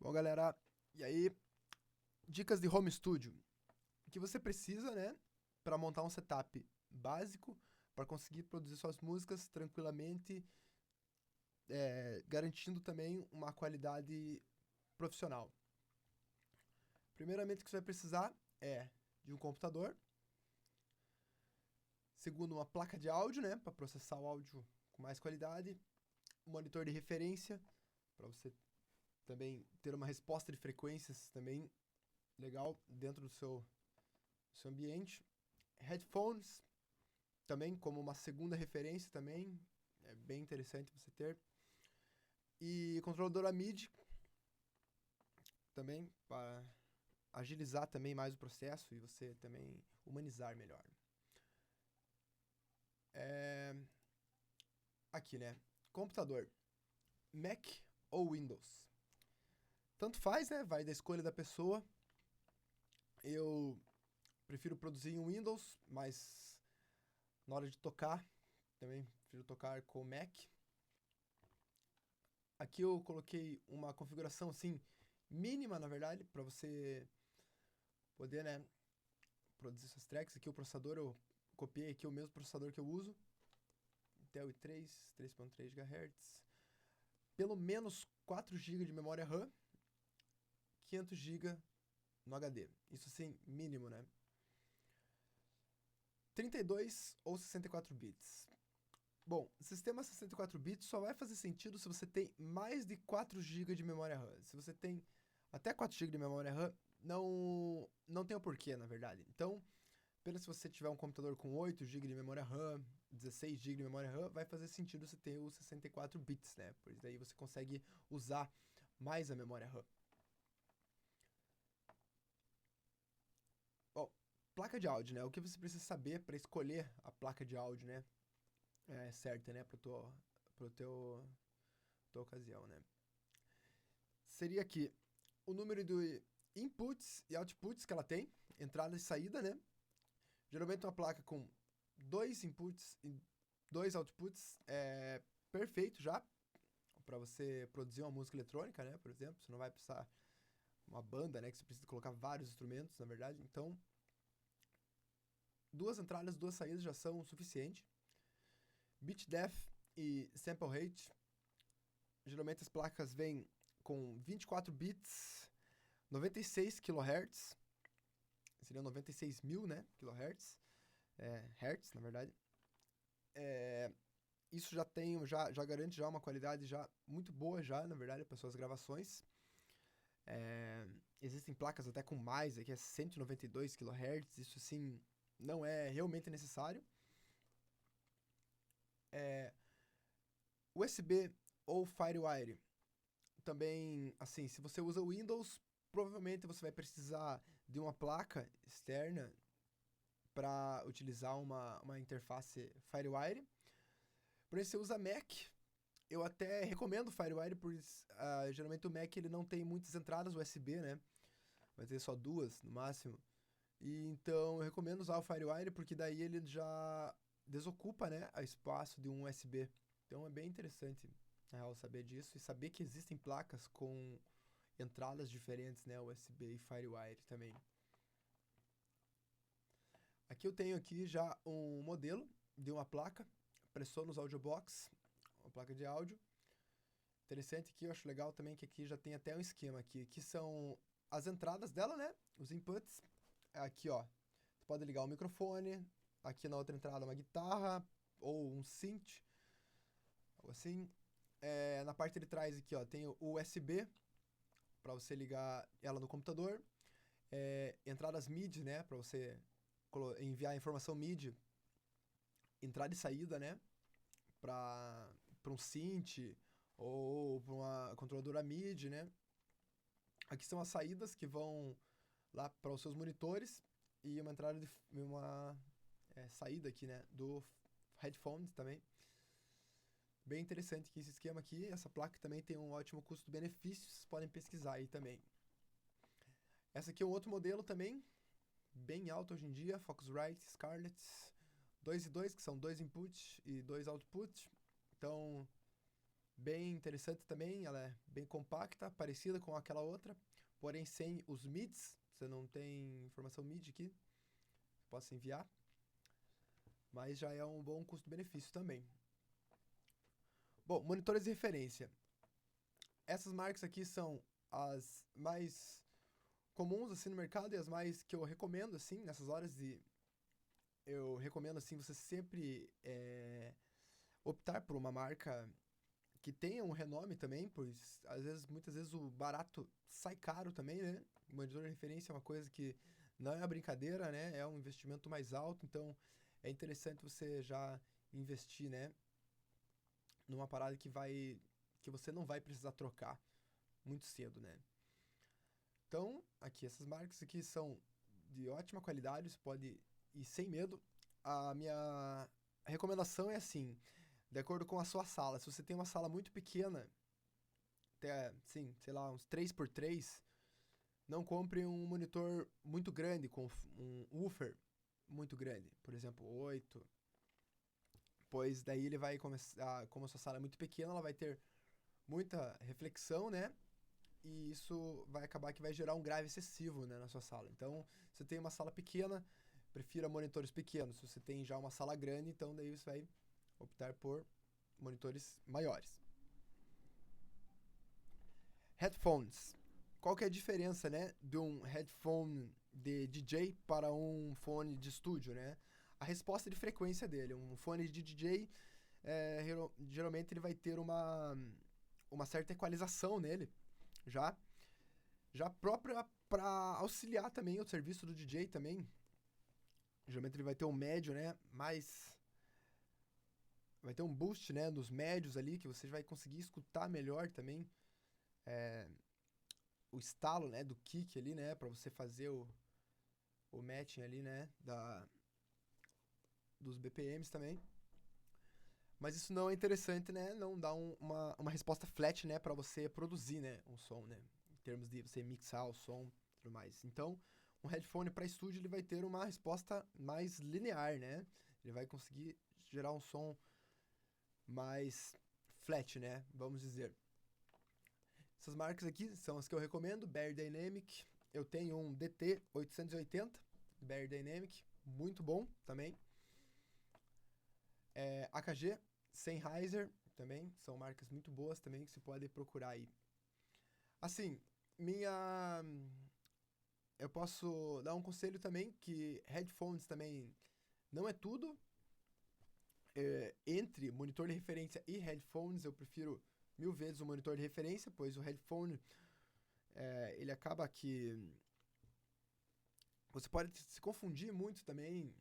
Bom, galera, e aí, dicas de home studio. O que você precisa, né, para montar um setup básico para conseguir produzir suas músicas tranquilamente, garantindo também uma qualidade profissional. Primeiramente, o que você vai precisar é de um computador. Segundo, uma placa de áudio, né, para processar o áudio com mais qualidade. Um monitor de referência para você também ter uma resposta de frequências também legal dentro do seu ambiente. Headphones também como uma segunda referência também, é bem interessante você ter. E controladora MIDI também para agilizar também mais o processo e você também humanizar melhor. Aqui, né? Computador, Mac ou Windows. Tanto faz, né? Vai da escolha da pessoa. Eu prefiro produzir em Windows, mas na hora de tocar, também prefiro tocar com Mac. Aqui eu coloquei uma configuração assim, mínima na verdade, para você poder, né, produzir suas tracks. Aqui o processador, eu copiei aqui o mesmo processador que eu uso. Intel i3, 3.3 GHz. Pelo menos 4 GB de memória RAM, 500 GB no HD. Isso assim, mínimo, né? 32 ou 64 bits. Bom, sistema 64 bits só vai fazer sentido se você tem mais de 4 GB de memória RAM. Se você tem até 4 GB de memória RAM, não tem o porquê, na verdade. Então, apenas se você tiver um computador com 8 GB de memória RAM, 16 GB de memória RAM, vai fazer sentido você ter os 64 bits, né? Pois daí você consegue usar mais a memória RAM. Bom, placa de áudio, né? O que você precisa saber para escolher a placa de áudio, né? Certa, né? Pro tua ocasião, né? Seria aqui o número de inputs e outputs que ela tem, entrada e saída, né? Geralmente uma placa com 2 inputs e 2 outputs é perfeito já para você produzir uma música eletrônica, né? Por exemplo, você não vai precisar uma banda, né? Que você precisa colocar vários instrumentos, na verdade. Então, 2 entradas, 2 saídas já são o suficiente. Bit depth e sample rate. Geralmente as placas vêm com 24 bits, 96 kHz. Seriam 96 mil, né? KHz. Hertz, na verdade. Isso já garante já uma qualidade já muito boa já, na verdade, para suas gravações. Existem placas até com mais, aqui é 192 kHz, isso sim não é realmente necessário. USB ou FireWire. Também, assim, se você usa o Windows, provavelmente você vai precisar de uma placa externa para utilizar uma interface FireWire. Porém, se você usa Mac, eu até recomendo o FireWire, pois geralmente o Mac ele não tem muitas entradas USB, né? Vai ter só 2 no máximo. E então eu recomendo usar o FireWire porque daí ele já desocupa, né, o espaço de um USB. Então é bem interessante, na real, saber disso e saber que existem placas com entradas diferentes, né, USB e FireWire também. Aqui eu tenho aqui já um modelo de uma placa PreSonus Audiobox, uma placa de áudio. Interessante que eu acho legal também que aqui já tem até um esquema aqui, que são as entradas dela, né? Os inputs. Aqui, ó. Você pode ligar o microfone. Aqui na outra entrada uma guitarra ou um synth. Algo assim. Na parte de trás aqui, ó, tem o USB para você ligar ela no computador. Entradas MIDI, né? Para você enviar informação MIDI. Entrada e saída, né? Para um synth ou para uma controladora MIDI, né? Aqui são as saídas que vão lá para os seus monitores e uma entrada de uma saída aqui, né, do headphones também. Bem interessante que esse esquema aqui, essa placa também tem um ótimo custo-benefício, vocês podem pesquisar aí também. Essa aqui é um outro modelo também, bem alto hoje em dia, Focusrite Scarlett 2 e 2, que são 2 inputs e 2 outputs. Então, Bem interessante também, ela é bem compacta, parecida com aquela outra, porém sem os MIDs. Você não tem informação MID aqui, posso enviar, mas já é um bom custo-benefício também. Bom, monitores de referência. Essas marcas aqui são as mais comuns assim no mercado e as mais que eu recomendo assim nessas horas de eu recomendo assim você sempre optar por uma marca que tenha um renome também, pois às vezes, muitas vezes o barato sai caro também, né? O monitor de referência é uma coisa que não é uma brincadeira, né? É um investimento mais alto, então é interessante você já investir, né? Numa parada que você não vai precisar trocar muito cedo, né? Então, aqui essas marcas aqui são de ótima qualidade, você pode ir sem medo. A minha recomendação é assim, de acordo com a sua sala. Se você tem uma sala muito pequena, até, sim, sei lá, uns 3x3, não compre um monitor muito grande, com um woofer muito grande, por exemplo, 8, pois daí ele vai começar, como a sua sala é muito pequena, ela vai ter muita reflexão, né? E isso vai acabar que vai gerar um grave excessivo, né, na sua sala. Então, se você tem uma sala pequena, prefira monitores pequenos. Se você tem já uma sala grande, então daí você vai optar por monitores maiores. Headphones. Qual que é a diferença, né, de um headphone de DJ para um fone de estúdio, né? A resposta de frequência dele. Um fone de DJ, geralmente ele vai ter uma certa equalização nele, já própria para auxiliar também o serviço do DJ também. Geralmente ele vai ter um médio, né, vai ter um boost, né, nos médios ali, que você vai conseguir escutar melhor também o estalo, né, do kick ali, né, para você fazer o matching ali, né, dos BPMs também. Mas isso não é interessante, né, não dá uma resposta flat, né, para você produzir, né, um som, né, em termos de você mixar o som e tudo mais. Então, um headphone para estúdio ele vai ter uma resposta mais linear, né, ele vai conseguir gerar um som mais flat, né, vamos dizer. Essas marcas aqui são as que eu recomendo, Beyerdynamic. Eu tenho um DT880, Beyerdynamic, muito bom também. AKG, Sennheiser também, são marcas muito boas também que você pode procurar aí. Assim, eu posso dar um conselho também que headphones também não é tudo. Entre monitor de referência e headphones, eu prefiro 1000 vezes o monitor de referência, pois o headphone ele acaba que você pode se confundir muito também.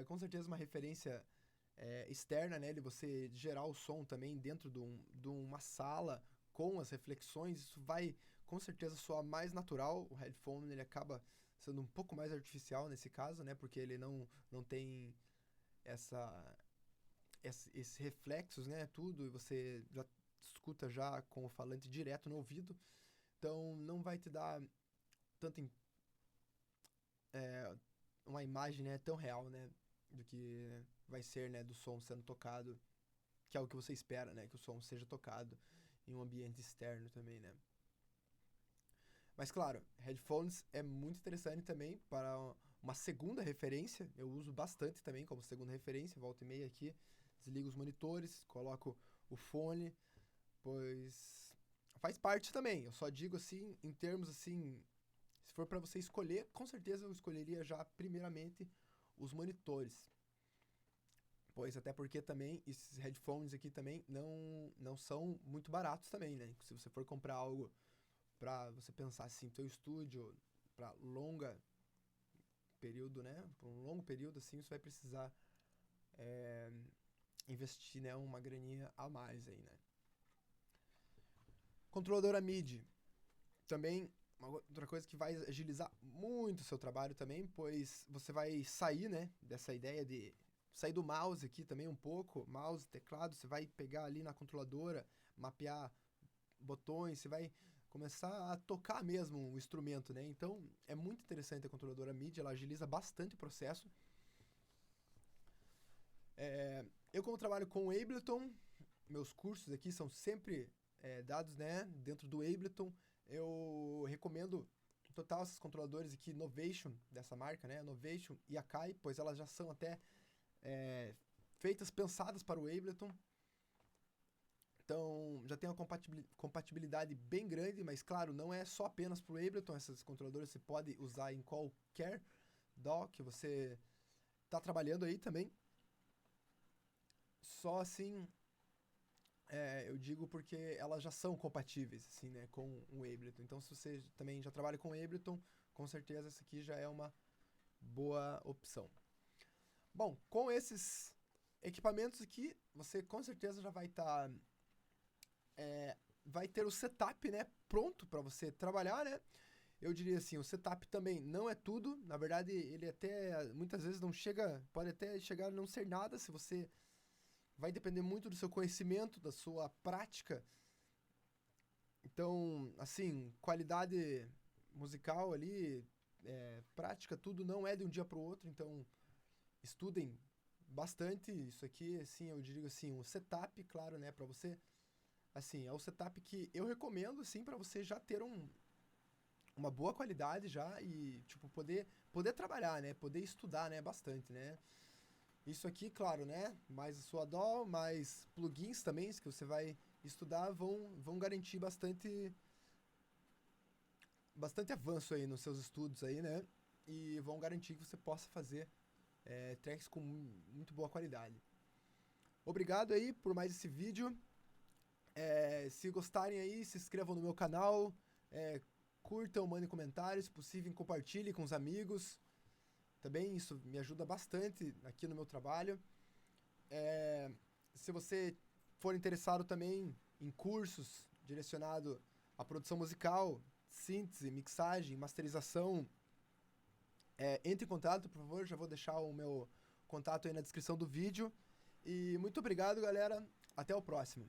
Com certeza uma referência externa, né, de você gerar o som também dentro de uma sala com as reflexões, isso vai com certeza soar mais natural. O headphone ele acaba sendo um pouco mais artificial nesse caso, né, porque ele não tem esses reflexos, né, tudo, e você já escuta já com o falante direto no ouvido, então não vai te dar tanta uma imagem, né, tão real, né, do que vai ser, né, do som sendo tocado, que é o que você espera, né, que o som seja tocado em um ambiente externo também, né. Mas claro, headphones é muito interessante também para uma segunda referência, eu uso bastante também como segunda referência, volta e meia aqui, desligo os monitores, coloco o fone, pois faz parte também. Eu só digo assim, em termos assim, se for para você escolher, com certeza eu escolheria já primeiramente os monitores. Pois até porque também esses headphones aqui também não são muito baratos também, né? Se você for comprar algo para você pensar assim, teu estúdio para longa período, né? Por um longo período assim, você vai precisar investir, né, uma graninha a mais aí, né? Controladora MIDI. Também uma outra coisa que vai agilizar muito o seu trabalho também, pois você vai sair, né, dessa ideia de sair do mouse aqui também um pouco, mouse, teclado, você vai pegar ali na controladora, mapear botões, você vai começar a tocar mesmo o instrumento, né? Então, é muito interessante a controladora MIDI, ela agiliza bastante o processo. Eu como trabalho com o Ableton, meus cursos aqui são sempre dados, né, dentro do Ableton. Eu recomendo total esses controladores aqui, Novation, dessa marca, né, Novation e Akai, pois elas já são até feitas, pensadas para o Ableton. Então, já tem uma compatibilidade bem grande, mas claro, não é só apenas para o Ableton, esses controladores você pode usar em qualquer DAW que você está trabalhando aí também. Só assim, eu digo porque elas já são compatíveis, assim, né, com o Ableton. Então, se você também já trabalha com o Ableton, com certeza essa aqui já é uma boa opção. Bom, com esses equipamentos aqui, você com certeza já vai estar... vai ter o setup, né, pronto para você trabalhar, né? Eu diria assim, o setup também não é tudo. Na verdade, ele até muitas vezes não chega, pode até chegar a não ser nada, se você vai depender muito do seu conhecimento, da sua prática. Então, assim, qualidade musical ali, prática, tudo não é de um dia para o outro. Então, estudem bastante isso aqui, assim, eu digo assim, um setup, claro, né, para você, assim, é o setup que eu recomendo, assim, para você já ter uma boa qualidade já e, tipo, poder trabalhar, né, poder estudar, né, bastante, né. Isso aqui, claro, né, mais a sua DAW, mais plugins também, que você vai estudar, vão garantir bastante avanço aí nos seus estudos aí, né, e vão garantir que você possa fazer tracks com muito boa qualidade. Obrigado aí por mais esse vídeo. Se gostarem aí, se inscrevam no meu canal, curtam, mandem comentários, se possível, compartilhem com os amigos. Também isso me ajuda bastante aqui no meu trabalho. Se você for interessado também em cursos direcionados à produção musical, síntese, mixagem, masterização, entre em contato, por favor. Já vou deixar o meu contato aí na descrição do vídeo. E muito obrigado, galera. Até o próximo.